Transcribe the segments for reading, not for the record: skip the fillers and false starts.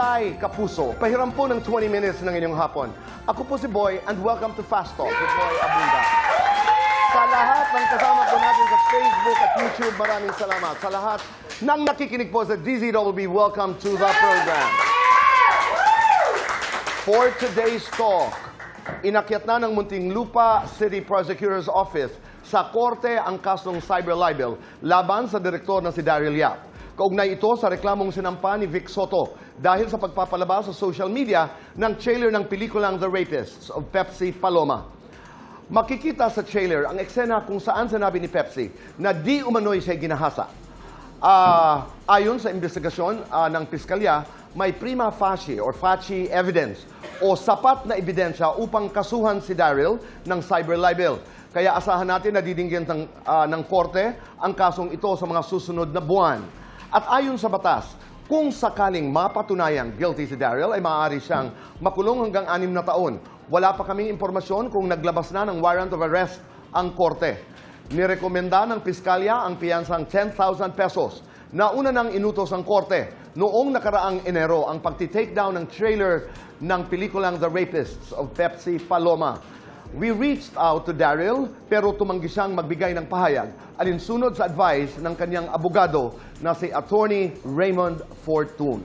Tay Kapuso. Pahiram po ng 20 minutes ng inyong hapon. Ako po si Boy and welcome to Fast Talk with Boy Abunda. Sa lahat ng kasama po natin sa Facebook at YouTube, maraming salamat. Sa lahat ng nakikinig po sa DZWB, welcome to the program. For today's talk, inakyat na ng Muntinlupa City Prosecutor's Office sa korte ang kasong cyber libel laban sa direktor na si Daryl Yap. Kaugnay ito sa reklamong sinampa ni Vic Soto dahil sa pagpapalabas sa social media ng trailer ng pelikulang The Rapists of Pepsi Paloma. Makikita sa trailer ang eksena kung saan sinabi ni Pepsi na di umano'y siya ginahasa. Ayon sa investigasyon ng piskalya, may prima facie or facie evidence o sapat na ebidensya upang kasuhan si Daryl ng cyber libel. Kaya asahan natin na didinggin ng korte ang kasong ito sa mga susunod na buwan. At ayon sa batas, kung sakaling mapatunayang guilty si Daryl, ay maaari siyang makulong hanggang 6 na taon. Wala pa kaming impormasyon kung naglabas na ng warrant of arrest ang korte. Nirekomenda ng piskalya ang piyansang 10,000 pesos. Nauna nang inutos ang korte noong nakaraang Enero ang pagti-take down ng trailer ng pelikulang The Rapists of Pepsi Paloma. We reached out to Daryl pero tumanggi siyang magbigay ng pahayag alinsunod sa advice ng kanyang abogado na si Attorney Raymond Fortune.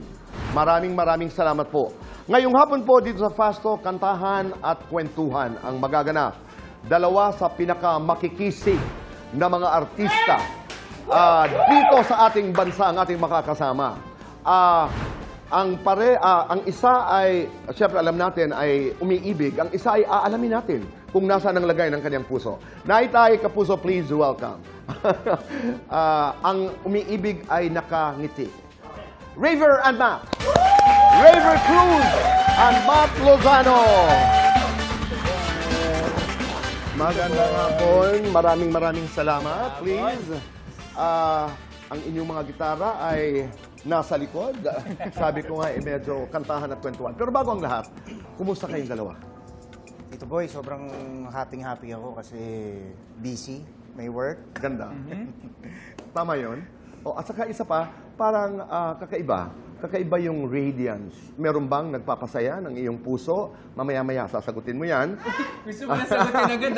Maraming salamat po. Ngayong hapon po dito sa Fast Talk, kantahan at kwentuhan ang magaganap. Dalawa sa pinakamakikisi na mga artista dito sa ating bansa ang ating makakasama. Ang isa ay, siyempre alam natin, ay umiibig. Ang isa ay aalamin natin kung nasa nang lagay ng kanyang puso. Tay Kapuso, please welcome. Ang umiibig ay nakangiti. Raver and Matt. Raver Cruz and Matt Lozano. Magandang hapon. Maraming salamat. Please. Ang inyong mga gitara ay nasa likod. Sabi ko nga, medyo kantahan at kwentuhan. Pero bago ang lahat, kumusta kayong dalawa? Ito boy, sobrang happy ako kasi busy, may work. Ganda. Tama yun. At saka isa pa, parang kakaiba. Kakaiba yung radiance. Meron bang nagpapasaya ng iyong puso? Mamaya-maya, sasagutin mo yan. Gusto mo na sagutin agad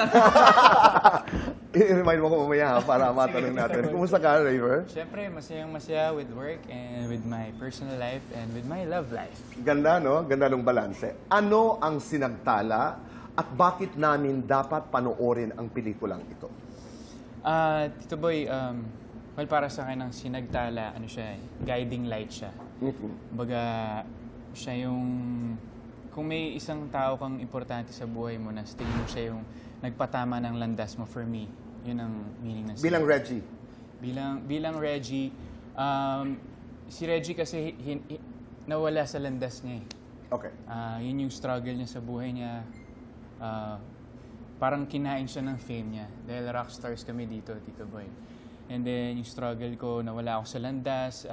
I-remind mo ko mamaya para matanong natin. Kumusta ka, Raver? Siyempre, masayang-masaya with work and with my personal life and with my love life. Ganda, no? Ganda ng balanse. Ano ang sinagtala at bakit namin dapat panoorin ang pelikulang ito? Tito Boy, well, para sa akin ang sinagtala, guiding light siya. Baga, siya yung, kung may isang tao kang importante sa buhay mo na tingin mo siya yung nagpatama ng landas mo, for me, yun ang meaning ng Bilang Reggie? Bilang Reggie, si Reggie kasi nawala sa landas niya eh. Okay. Yun yung struggle niya sa buhay niya. Parang kinain siya ng fame niya. Dahil rockstars kami dito, Tito Boy. And then yung struggle ko, nawala ako sa landas.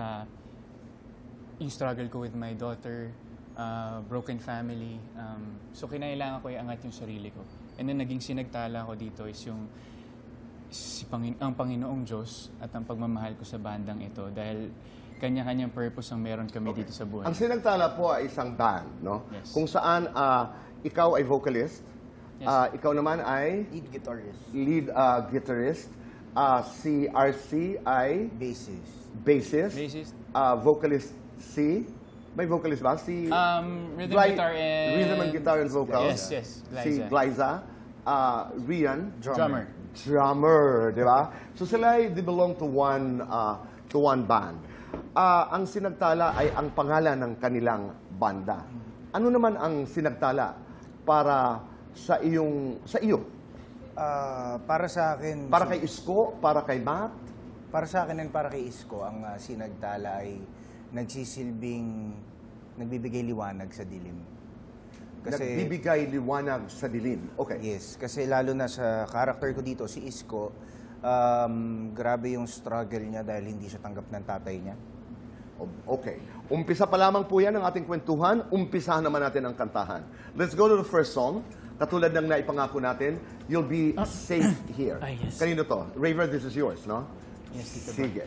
Yung struggle ko with my daughter, broken family. So kinailangan ko iangat yung sarili ko. And then naging sinagtala ko dito is yung ang Panginoong Diyos at ang pagmamahal ko sa bandang ito. Dahil kanya-kanyang purpose ang meron kami dito sa buhay. Ang sinagtala po ay isang band, no? Yes. Kung saan ikaw ay vocalist, Yes. ikaw naman ay Lead guitarist. lead guitarist, si RC ay bassist, Bassist. Vocalist si, may vocalist ba? Si Rhythm guitar and... Rhythm and guitar and vocals. Yes, Si Glyza, Rian, Drummer. di ba? So sila ay they belong to one band. Ang sinagtala ay ang pangalan ng kanilang banda. Ano naman ang sinagtala para sa iyo? Para sa akin... Para kay Isko? Para kay Matt? Para sa akin and para kay Isko, ang sinagtala ay nagsisilbing nagbibigay liwanag sa dilim. Nagbibigay liwanag sa dilim. Okay. Yes, kasi lalo na sa character ko dito, si Isko, grabe yung struggle niya dahil hindi siya tanggap ng tatay niya. Okay. Umpisa pa lamang po yan ang ating kwentuhan. Umpisahan naman natin ang kantahan. Let's go to the first song. Katulad ng naipangako natin, you'll be safe here. Yes. Kanino to? Raver, this is yours, no? Yes, Tito Boy. Sige.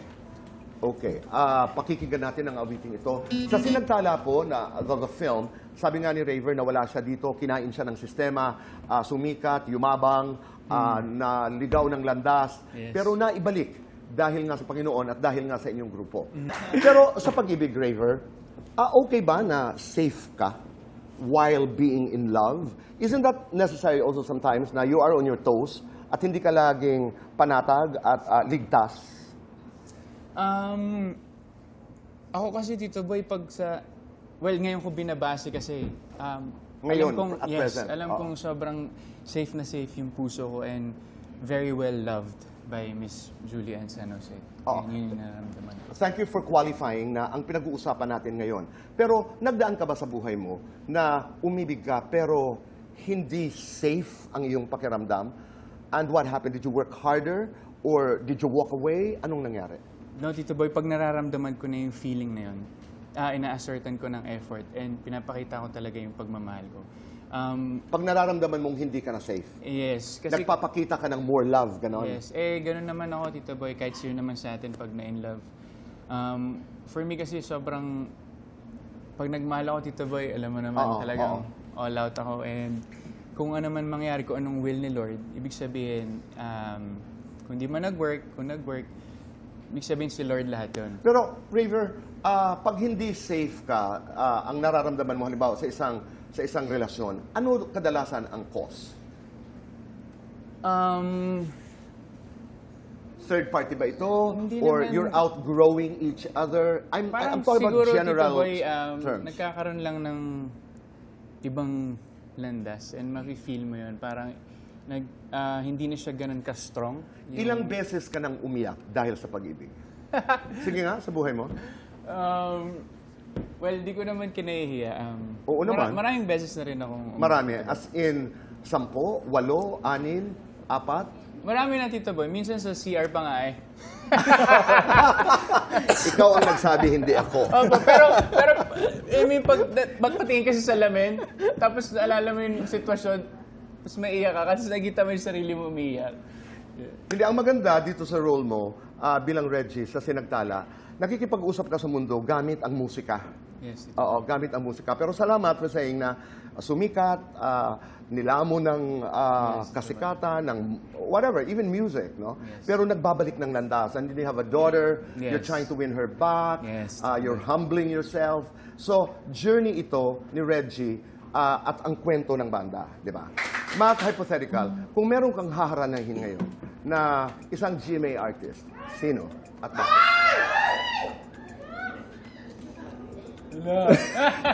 Okay. Pakikinggan natin ang awiting ito. Sa Sinagtala po, na the film, sabi nga ni Raver na wala siya dito, kinain siya ng sistema, sumikat, yumabang, naligaw ng landas, Yes. pero naibalik dahil nga sa Panginoon at dahil nga sa inyong grupo. Pero sa pag-ibig, Raver, okay ba na safe ka while being in love? Isn't that necessary also sometimes na you are on your toes at hindi ka laging panatag at ligtas? Ako kasi, Tito Boy, ngayon ko binabase kasi, Ngayon, alam kong, at yes, present. alam Oo. kong sobrang safe na safe yung puso ko and very well loved by Miss Julian San Jose. Oo. Yun yung nararamdaman ko. Thank you for qualifying na ang pinag-uusapan natin ngayon. Pero nagdaan ka ba sa buhay mo na umibig ka pero hindi safe ang iyong pakiramdam? And what happened? Did you work harder or did you walk away? Anong nangyari? No, Tito Boy, pag nararamdaman ko na yung feeling na yun, ina-assertan ko ng effort and pinapakita ko talaga yung pagmamahal ko. Pag nararamdaman mong hindi ka na safe, Yes, kasi... nagpapakita ka ng more love, gano'n? Yes. Ganun naman ako, Tito Boy, kahit sino naman sa atin pag na-in love. For me kasi sobrang... Pag nagmahal ako, Tito Boy, alam mo naman, Oo, talagang all out ako. And kung ano man mangyari, kung anong will ni Lord, ibig sabihin, kung di man nag-work, kung nag-work, ibig sabihin si Lord lahat yun. Pero, Raver, pag hindi safe ka, ang nararamdaman mo halimbawa sa isang relasyon, ano kadalasan ang cause? Third party ba ito? Hindi Or naman. you're outgrowing each other? I'm Parang talking about siguro, general Tito Boy, terms. nagkakaroon lang ng ibang landas and mafe-feel mo yun. Parang hindi na siya ganun ka-strong. Ilang beses ka nang umiyak dahil sa pag-ibig? Sige nga, sa buhay mo. Well, di ko naman kinahihiya. Oo naman. Maraming beses na rin akong... Marami. As in, 10, 8, 6, 4? Marami na, Tito Boy. Minsan sa CR pa nga eh. Ikaw ang nagsabi, hindi ako. Opo, pero, I mean, pagpatingin kasi sa lamin, tapos naalala mo yung sitwasyon, tapos maiiyak ka, kasi nakita mo yung sarili mo umiiyak. Hindi, ang maganda dito sa role mo, bilang Reggie, sa Sinagtala, nakikipag-usap ka sa mundo gamit ang musika. Yes, Tito. Oo, gamit ang musika. Pero salamat for saying na sumikat, nilamo ng kasikatan, ng whatever, even music, no? Yes. Pero nagbabalik ng landas. And then you have a daughter, Yes. you're trying to win her back, Yes. you're humbling yourself. So, journey ito ni Reggie at ang kwento ng banda, di ba? Math hypothetical, kung meron kang haharanahin ngayon na isang GMA artist, sino at bakit?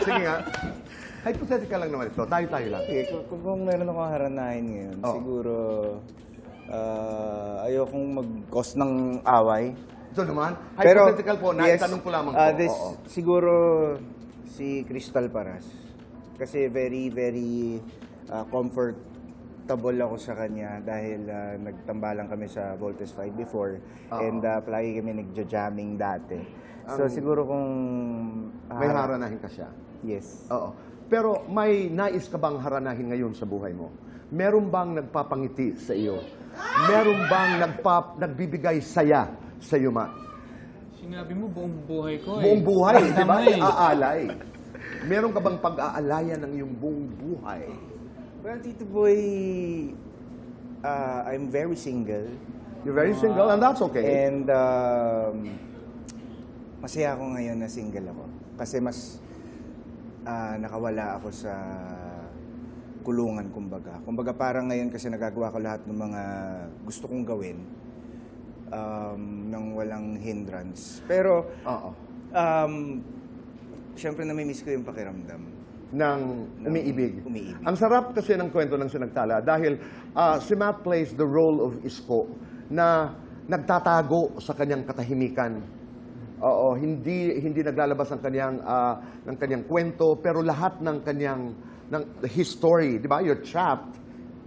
Sige nga. Hypothetical lang naman ito. Tayo-tayo lang. Okay, kung meron akong haranahin ngayon, Oo. siguro ayokong mag-cause ng away. Ito naman, hypothetical po, naitanong ko lamang po. Oo. Siguro si Crystal Paras. Kasi very, very comfortable ako sa kanya dahil nagtambalan kami sa Voltes 5 before. Oo. And palagi kami nagja-jamming dati. So siguro kung... May haranahin ka siya. Yes. Oo. Pero may nais ka bang haranahin ngayon sa buhay mo? Meron bang nagpapangiti sa iyo? Meron bang nagbibigay saya sa iyo, Ma? Sinabi mo buong buhay ko eh. Buong buhay, di ba? Tama eh. Aalay. Meron ka bang pag-aalayan ng iyong buong buhay? Well, Tito Boy, I'm very single. You're very single and that's okay. And masaya ako ngayon na single ako. Kasi mas nakawala ako sa kulungan, kumbaga. Kumbaga parang ngayon kasi nagagawa ko lahat ng mga gusto kong gawin nang walang hindrance. Pero, Oo. syempre namimiss ko yung pakiramdam. Ng umiibig. Umiibig. Ang sarap kasi ng kwento ng Sinagtala dahil si Matt plays the role of Isko na nagtatago sa kanyang katahimikan. Oo, hindi naglalabas ng kanyang kwento, pero lahat ng his story, di ba? You're trapped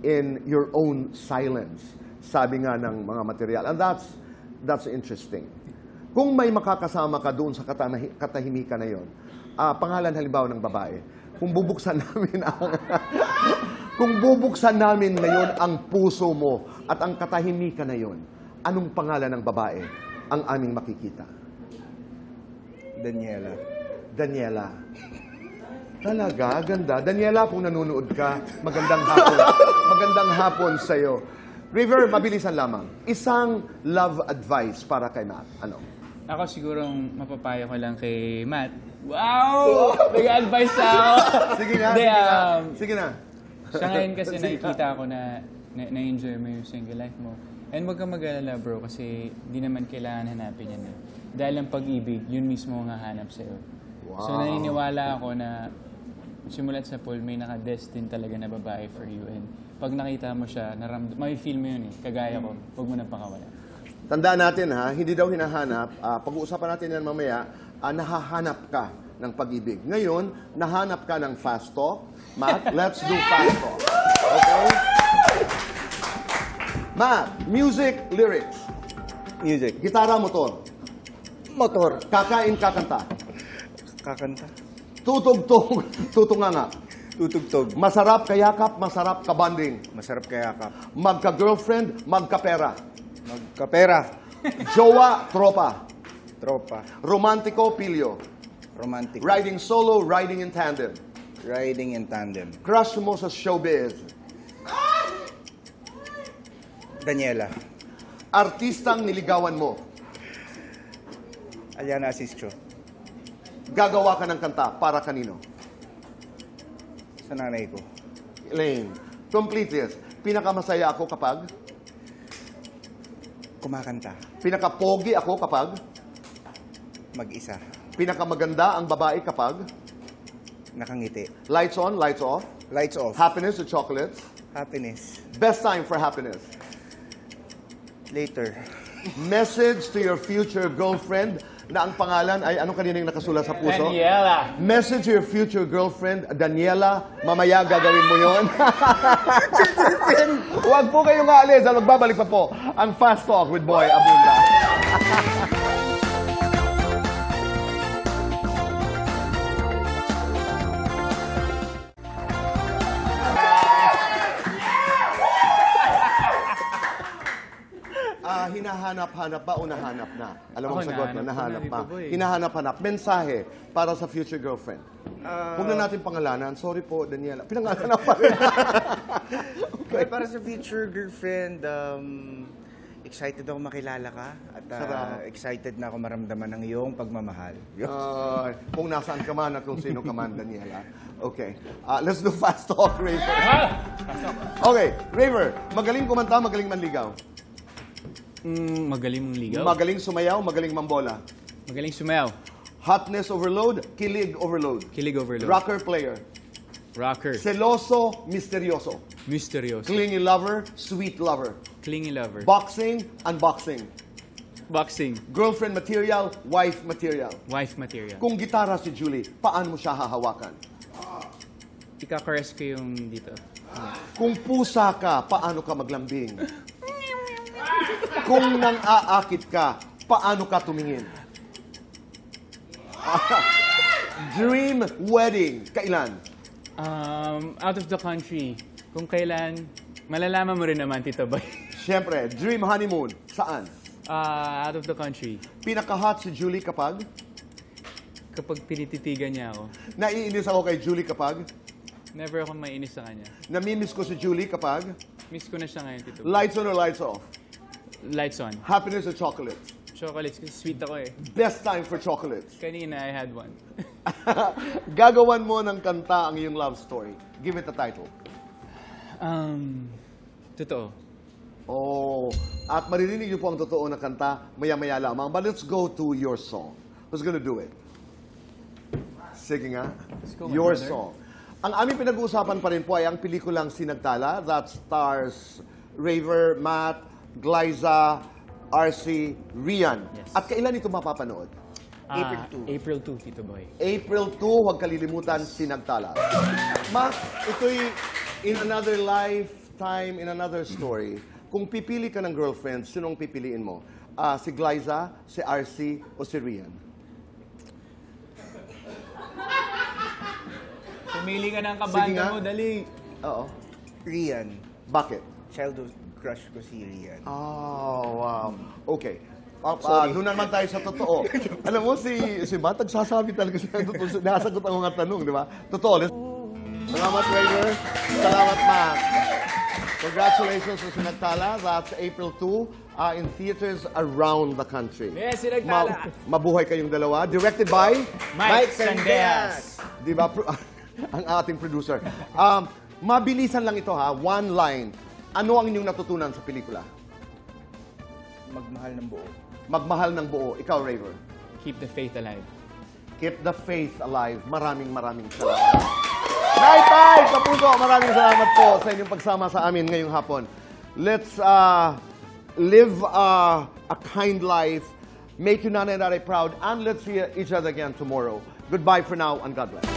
in your own silence. Sabi nga ng mga material. And that's interesting. Kung may makakasama ka doon sa katahimikan na yon, pangalan halimbawa ng babae, kung bubuksan namin ngayon ang puso mo at ang katahimikan na yon, anong pangalan ng babae ang aming makikita? Daniela. Daniela. Talaga, ganda. Daniela, kung nanonood ka, magandang hapon. Magandang hapon sa'yo. River, mabilisan lamang. Isang love advice para kay Matt. Ano? Ako sigurong mapapayo ko lang kay Matt. Wow! Nag-advise ako! Sige nga, Hindi, sige nga. Sige na. Sa ngayon kasi Sige. nakikita ko na na-enjoy mo yung single life mo. And huwag kang mag-alala bro kasi di naman kailangan hanapin yan. Dahil ang pag-ibig, yun mismo ang hahanap sa'yo. Wow. So naniniwala ako na simulat sa pool, may naka-destined talaga na babae for you. And pag nakita mo siya, may feel mo yun eh. Kagaya ko, huwag mo nang pakawala. Tandaan natin ha, hindi daw hinahanap. Pag-uusapan natin yan mamaya, nahahanap ka ng pag-ibig. Ngayon, nahanap ka ng fast talk. Matt, let's do fast talk. Okay? Matt, music, lyrics. Music. Gitara, motor. Motor. Kakain, kakanta. Kakanta. Tutugtog, tutunganga. Tutugtog. Masarap kayakap, masarap kabanding. Masarap kayakap. Magka-girlfriend, magkapera. Magkapera. Jowa, tropa. Tropa. Romantiko, pilyo. Romantic. Riding solo, riding in tandem. Riding in tandem. Crush mo sa showbiz. Daniela. Artistang niligawan mo. Aliana Asisio. Gagawa ka ng kanta para kanino? Sa nanay ko. Elaine, complete this. Pinakamasaya ako kapag? Kumakanta. Pinakapogi ako kapag? Mag-isa. Pinakamaganda ang babae kapag? Nakangiti. Lights on, lights off. Lights off. Happiness or chocolates? Happiness. Best time for happiness. Later. Message to your future girlfriend na ang pangalan ay anong kaninang nakasulat sa puso? Daniela! Message to your future girlfriend, Daniela, mamaya gagawin mo yon. Huwag po kayong aalis. Magbabalik pa po ang Fast Talk with Boy Abunda. Hinahanap-hanap ba o nahanap na? Alam mo Ako, ang sagot na, nahanap nahanap ko na, pa. Tito Boy. Hinahanap-hanap. Mensahe para sa future girlfriend. Huwag na natin pangalanan. Sorry po, Daniela. Pinangalanan pa rin. Okay, para sa future girlfriend, excited ako makilala ka at Sarap. excited na ako maramdaman ng iyong pagmamahal. Kung nasaan ka man at kung sino ka man, Daniela. Okay. Let's do fast talk, Raver. Okay, Raver. Magaling kumanta, magaling manligaw. Magaling mong ligaw. Magaling sumayaw, magaling mambola. Magaling sumayaw. Hotness overload, kilig overload. Kilig overload. Rocker player. Rocker. Seloso, misteryoso. Misteryoso. Clingy lover, sweet lover. Clingy lover. Boxing, unboxing. Boxing. Girlfriend material, wife material. Wife material. Kung gitara si Julie, paano mo siya hahawakan? Ika-caress ko yung dito. Kung pusa ka, paano ka maglambing? Kung nang-aakit ka, paano ka tumingin? Dream wedding, kailan? Out of the country. Kung kailan, malalaman mo rin naman, Tito Boy. Siyempre, dream honeymoon, saan? Out of the country. Pinaka-hot si Julie kapag? Kapag pinititigan niya ako, Naiinis ako kay Julie kapag? never akong mainis sa kanya. Namimiss ko si Julie kapag? Miss ko na siya ngayon, Tito Boy. Lights on or lights off? Lights on. Happiness or chocolates? Chocolates, kasi sweet ako eh. Best time for chocolates. Kanina, I had one. Gagawan mo ng kanta ang iyong love story. Give it a title. Totoo. Oh, at maririnig niyo po ang totoo na kanta maya-maya lamang. But let's go to your song. Who's gonna do it? Sige nga. go, my Your brother. song. Ang aming pinag-uusapan pa rin po ay ang pelikulang Sinagtala that stars Raver, Matt, Glyza, RC, Rian. Yes. At kailan ito mapapanood? April 2. April 2, Tito Boy. April 2, huwag kalilimutan, Sinagtala. Ma, ito'y in another lifetime, in another story. Kung pipili ka ng girlfriend, sinong pipiliin mo? Si Glyza, si RC, o si Rian? Pumili ka ng Sige nga. kabanda mo, dali. Oo. Rian. Bakit? Childhood crush ko si Rian. Oh, wow. Okay. Doon naman tayo sa totoo. Alam mo, si Matt, nagsasabi talaga siya ng totoo. Nasagot ang mga tanong, di ba? Totoo. Salamat, Raver. Salamat, Matt. Congratulations sa Sinagtala. That's April 2 in theaters around the country. Yes, Sinagtala. Mabuhay kayong dalawa. Directed by Mike Sandeas. Di ba? Ang ating producer. Mabilisan lang ito ha. One line. Ano ang inyong natutunan sa pelikula? Magmahal ng buo. Magmahal ng buo. Ikaw, Raver. Keep the faith alive. Keep the faith alive. Maraming salamat. Tay, Kapuso, maraming salamat po sa inyong pagsama sa amin ngayong hapon. Let's live a kind life, make you nanay proud, and let's see each other again tomorrow. Goodbye for now, and God bless.